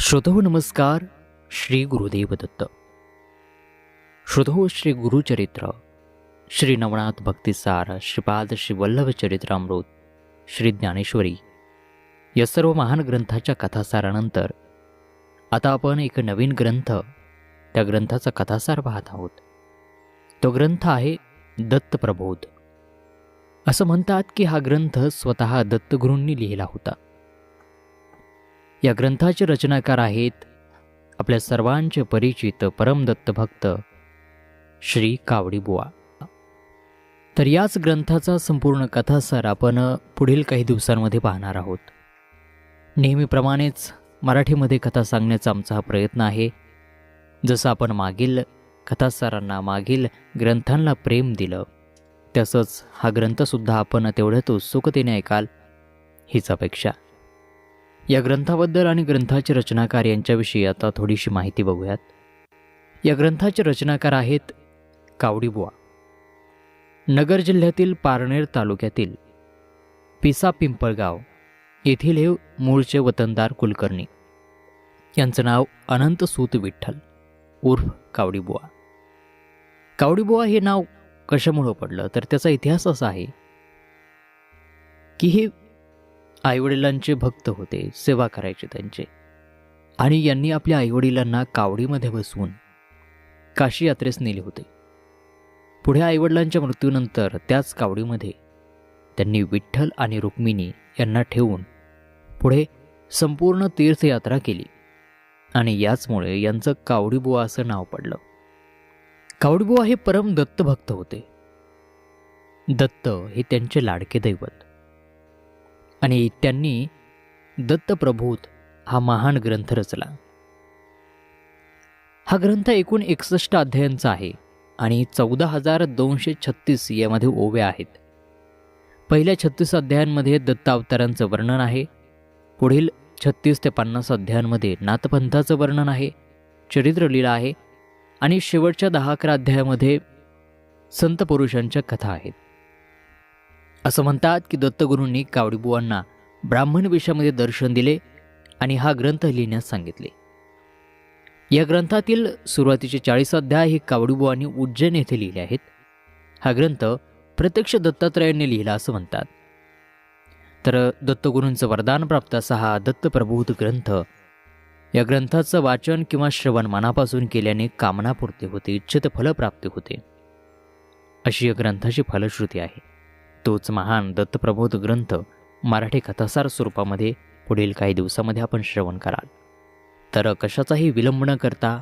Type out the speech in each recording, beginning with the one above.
श्रोतो नमस्कार. श्री गुरुदेव दत्त. श्रोतो श्री गुरुचरित्र, श्री नवनाथ भक्तिसार, श्रीपाद श्री वल्लभ चरित्रामृत, श्री ज्ञानेश्वरी या सर्व महान ग्रंथाच्या कथासारानंतर आता आपण एक नवीन ग्रंथ, त्या ग्रंथाचा कथासार पाहत आहोत. तो ग्रंथ आहे दत्तप्रबोध. असं म्हणतात की हा ग्रंथ स्वतः दत्तगुरूंनी लिहिला होता. या ग्रंथाचे रचनाकार आहेत आपल्या सर्वांचे परिचित परमदत्त भक्त श्री कावडीबुवा. तर याच ग्रंथाचा संपूर्ण कथासार आपण पुढील काही दिवसांमध्ये पाहणार आहोत. नेहमीप्रमाणेच मराठीमध्ये कथा सांगण्याचा आमचा हा प्रयत्न आहे. जसं आपण मागील कथासारांना, मागील ग्रंथांना प्रेम दिलं, तसंच हा ग्रंथसुद्धा आपण तेवढ्याच उत्सुकतेने ऐकाल हीच अपेक्षा. या ग्रंथाबद्दल आणि ग्रंथाचे रचनाकार यांच्याविषयी आता थोडीशी माहिती बघूयात. या ग्रंथाचे रचनाकार आहेत कावडीबुवा. नगर जिल्ह्यातील पारनेर तालुक्यातील पिसा पिंपळगाव येथील हे मूळचे वतनदार कुलकर्णी. यांचं नाव अनंत सूत विठ्ठल उर्फ कावडीबुवा. कावडीबुवा हे नाव कशामुळं पडलं तर त्याचा इतिहास असा आहे की हे आईवडिलांचे भक्त होते, सेवा करायचे त्यांचे, आणि यांनी आपल्या आईवडिलांना कावडीमध्ये बसवून काशी यात्रेस नेले होते. पुढे आईवडिलांच्या मृत्यूनंतर त्याच कावडीमध्ये त्यांनी विठ्ठल आणि रुक्मिणी यांना ठेवून पुढे संपूर्ण तीर्थयात्रा केली आणि याचमुळे यांचं कावडीबुवा असं नाव पडलं. कावडीबुवा हे परम दत्तभक्त होते. दत्त हे त्यांचे लाडके दैवत आणि त्यांनी दत्तप्रबोध हा महान ग्रंथ रचला. हा ग्रंथ एकूण 61 अध्यायांचा आहे आणि 14,236 यामध्ये ओव्या आहेत. पहिल्या 36 अध्यायांमध्ये दत्त अवतारांचं वर्णन आहे. पुढील 36 ते 50 अध्यायांमध्ये नाथपंथाचं वर्णन आहे, चरित्रलीला आहे, आणि शेवटच्या 10-11 अध्यायामध्ये संत पुरुषांच्या कथा आहेत. असं म्हणतात की दत्तगुरूंनी कावडीबुवांना ब्राह्मण वेशामध्ये दर्शन दिले आणि हा ग्रंथ लिहिण्यास सांगितले. या ग्रंथातील सुरुवातीचे 40 अध्याय हे कावडीबुवांनी उज्जैन येथे लिहिले आहेत. हा ग्रंथ प्रत्यक्ष दत्तात्रयांनी लिहिला असं म्हणतात. तर दत्तगुरूंचं वरदान प्राप्त असा हा दत्तप्रबोध ग्रंथ, या ग्रंथाचं वाचन किंवा श्रवण मनापासून केल्याने कामनापूर्ती होते, इच्छित फलप्राप्ती होते, अशी या ग्रंथाची फलश्रुती आहे. तोच महान दत्तप्रबोध ग्रंथ मराठी कथासार स्वरूपामध्ये पुढील काही दिवसामध्ये आपण श्रवण कराल. तर कशाचाही विलंब न करता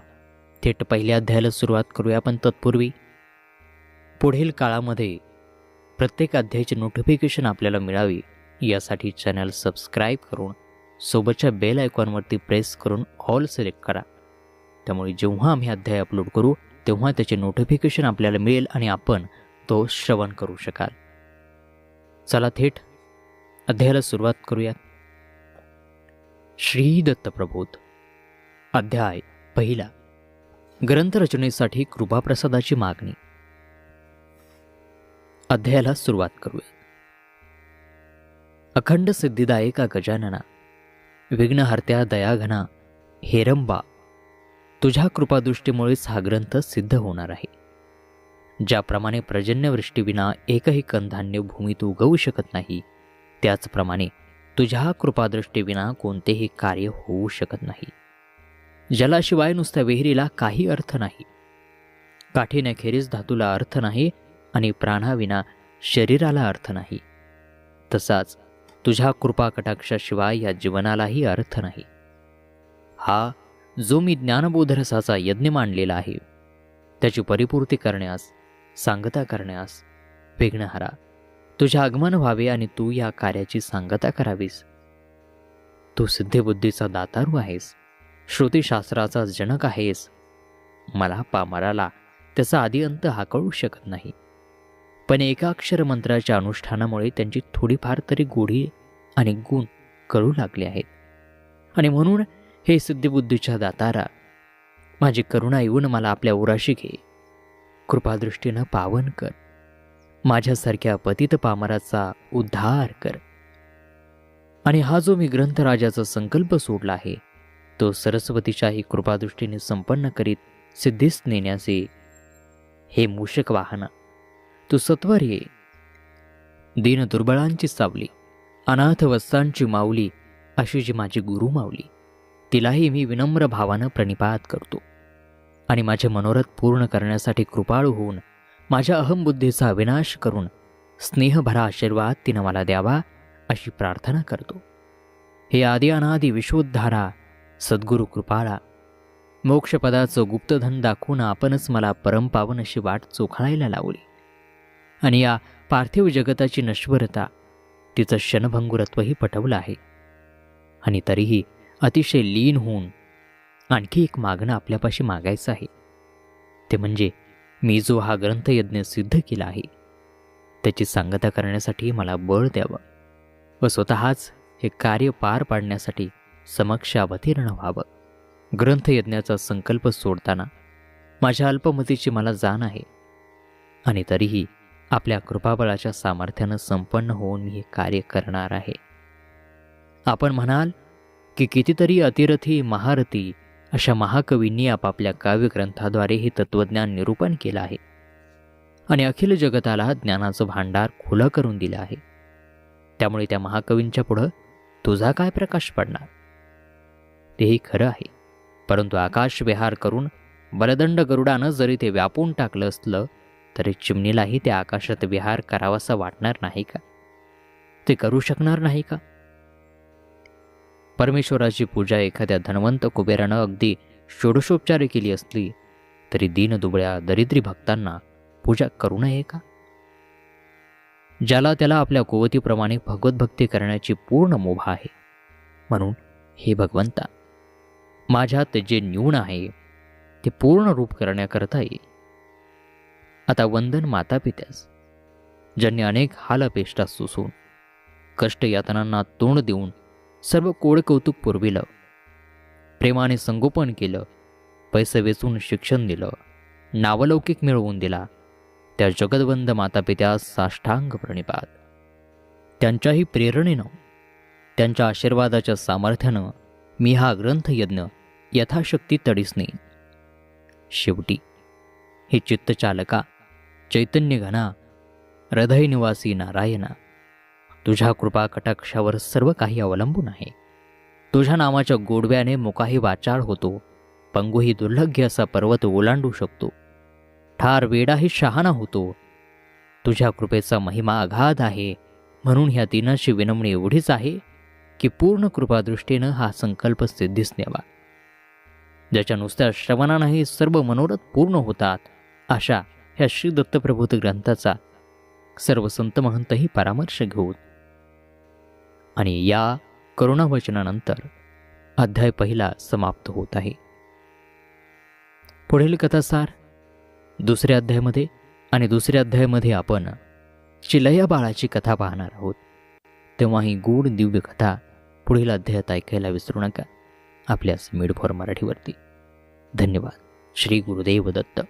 थेट पहिल्या अध्यायाला सुरुवात करूया. पण तत्पूर्वी पुढील काळामध्ये प्रत्येक अध्यायाची नोटिफिकेशन आपल्याला मिळावी यासाठी चॅनल सबस्क्राईब करून सोबतच्या बेल आयकॉनवरती प्रेस करून ऑल सिलेक्ट करा. त्यामुळे जेव्हा आम्ही अध्याय अपलोड करू तेव्हा त्याचे नोटिफिकेशन आपल्याला मिळेल आणि आपण तो श्रवण करू शकाल. चला थेट अध्यायाला सुरुवात करूयात. श्री दत्तप्रबोध. अध्याय पहिला. ग्रंथरचनेसाठी कृपाप्रसादाची मागणी. अध्यायाला सुरुवात करूयात. अखंड सिद्धिदायका गजानना, विघ्नहर्त्या दयाघना हेरंबा, तुझ्या कृपादृष्टीमुळेच हा ग्रंथ सिद्ध होणार आहे. ज्याप्रमाणे पर्जन्यवृष्टीविना एकही कणधान्य भूमीत उगवू शकत नाही, त्याचप्रमाणे तुझ्या कृपादृष्टीविना कोणतेही कार्य होऊ शकत नाही. जलाशिवाय नुसत्या विहिरीला काही अर्थ नाही, काठीण्याखेरीज धातूला अर्थ नाही आणि प्राणाविना शरीराला अर्थ नाही. तसाच तुझ्या कृपा कटाक्षाशिवाय या जीवनालाही अर्थ नाही. हा जो मी ज्ञानबोधरसाचा यज्ञ मांडलेला आहे, त्याची परिपूर्ती करण्यास, सांगता करण्यास, विघ्नहरा, तुझे आगमन व्हावे आणि तू या कार्याची सांगता करावीस. तू सिद्धिबुद्धीचा दातारू आहेस, श्रुतिशास्त्राचा जनक आहेस. मला पामराला त्याचा आदी अंत हाकळू शकत नाही, पण एकाक्षर मंत्राच्या अनुष्ठानामुळे त्यांची थोडीफार तरी गोडी आणि गुण कळू लागले आहेत. आणि म्हणून हे सिद्धिबुद्धीच्या दातारा, माझी करुणा येऊन मला आपल्या उराशी घे, कृपादृष्टीनं पावन कर, माझ्यासारख्या पतित पामराचा उद्धार कर. आणि हा जो मी ग्रंथराजाचा संकल्प सोडला आहे तो सरस्वतीच्याही कृपादृष्टीने संपन्न करीत सिद्धीस नेण्याचे. हे मूषक वाहना, तू सत्वर ये. दीन दुर्बळांची सावली, अनाथ वत्सांची माऊली, अशी जी माझी गुरु माऊली, तिलाही मी विनम्र भावानं प्रणिपात करतो आणि माझे मनोरथ पूर्ण करण्यासाठी कृपाळू होऊन माझ्या अहमबुद्धीचा विनाश करून स्नेहभरा आशीर्वाद तिनं मला द्यावा अशी प्रार्थना करतो. हे आदि अनादि विश्वोद्धारा सद्गुरु कृपाळा, मोक्षपदाचं गुप्तधन दाखवून आपणच मला परमपावन अशी वाट चोखाळायला लावली आणि या पार्थिव जगताची नश्वरता, तिचं क्षणभंगुरत्वही पटवलं आहे. आणि तरीही अतिशय लीन होऊन आणखी एक मागणं आपल्यापाशी मागायचं आहे. ते म्हणजे मी जो हा ग्रंथयज्ञ सिद्ध केला आहे त्याची सांगता करण्यासाठी मला बळ द्यावं व स्वतःच हे कार्य पार पाडण्यासाठी समक्ष अवतीर्ण व्हावं. ग्रंथयज्ञाचा संकल्प सोडताना माझ्या अल्पमतीची मला जाण आहे आणि तरीही आपल्या कृपाबळाच्या सामर्थ्यानं संपन्न होऊन मी हे कार्य करणार आहे. आपण म्हणाल की कितीतरी अतिरथी महारथी अशा महाकवींनी आपापल्या काव्यग्रंथाद्वारे हे तत्त्वज्ञान निरूपण केलं आहे आणि अखिल जगताला ज्ञानाचं भांडार खुलं करून दिलं आहे. त्यामुळे त्या महाकवींच्या पुढं तुझा काय प्रकाश पडणार? तेही खरं आहे, परंतु आकाश विहार करून बलदंड गरुडानं जरी ते व्यापून टाकलं असलं तरी चिमणीलाही त्या आकाशात विहार करावासा वाटणार नाही का? ते करू शकणार नाही का? परमेश्वराची पूजा एखाद्या धनवंत कुबेरानं अगदी षोडशोपचारे केली असली तरी दीनदुबळ्या दरिद्री भक्तांना पूजा करू नये का? ज्याला त्याला आपल्या कुवतीप्रमाणे भगवतभक्ती करण्याची पूर्ण मुभा आहे. म्हणून हे भगवंता, माझ्यात जे न्यून आहे ते पूर्ण रूप करण्याकरता येईल. आता वंदन माता पित्यास, ज्यांनी अनेक हालअपेष्टा सोसून कष्ट यातनांना तोंड देऊन सर्व कोड कौतुक पुरविलं, प्रेमाने संगोपन केलं, पैसे वेचून शिक्षण दिलं, नावलौकिक मिळवून दिला, त्या जगदवंद मातापित्यास साष्टांग प्रणिपात. त्यांच्याही प्रेरणेनं, त्यांच्या आशीर्वादाच्या सामर्थ्यानं मी हा ग्रंथयज्ञ यथाशक्ती तडीस नेईन. शेवटी हे चित्तचालका, चैतन्य घना, हृदयनिवासी नारायणा, तुझ्या कृपा कटाक्षावर सर्व काही अवलंबून आहे. तुझ्या नामाच्या गोडव्याने मुकाही वाचाळ होतो, पंगूही दुर्लभ्य असा पर्वत ओलांडू शकतो, ठार वेडाही शहाणा होतो. तुझ्या कृपेचा महिमा अगाध आहे. म्हणून ह्या दिनाची विनम्री एवढीच आहे की पूर्ण कृपादृष्टीनं हा संकल्प सिद्धीस न्यावा. ज्याच्या नुसत्या श्रवणानंही सर्व मनोरथ पूर्ण होतात अशा ह्या श्री दत्तप्रभूत ग्रंथाचा सर्व संत महंतही परामर्श घेऊन आणि या करुणावचनानंतर अध्याय पहिला समाप्त होत आहे. पुढील कथासार दुसऱ्या अध्यायामध्ये आणि दुसऱ्या अध्यायामध्ये आपण चिलया बाळाची कथा पाहणार आहोत. तेव्हा ही गूढ दिव्य कथा पुढील अध्यायात ऐकायला विसरू नका. आपल्या मिड फॉर मराठीवरती. धन्यवाद. श्री गुरुदेव दत्त.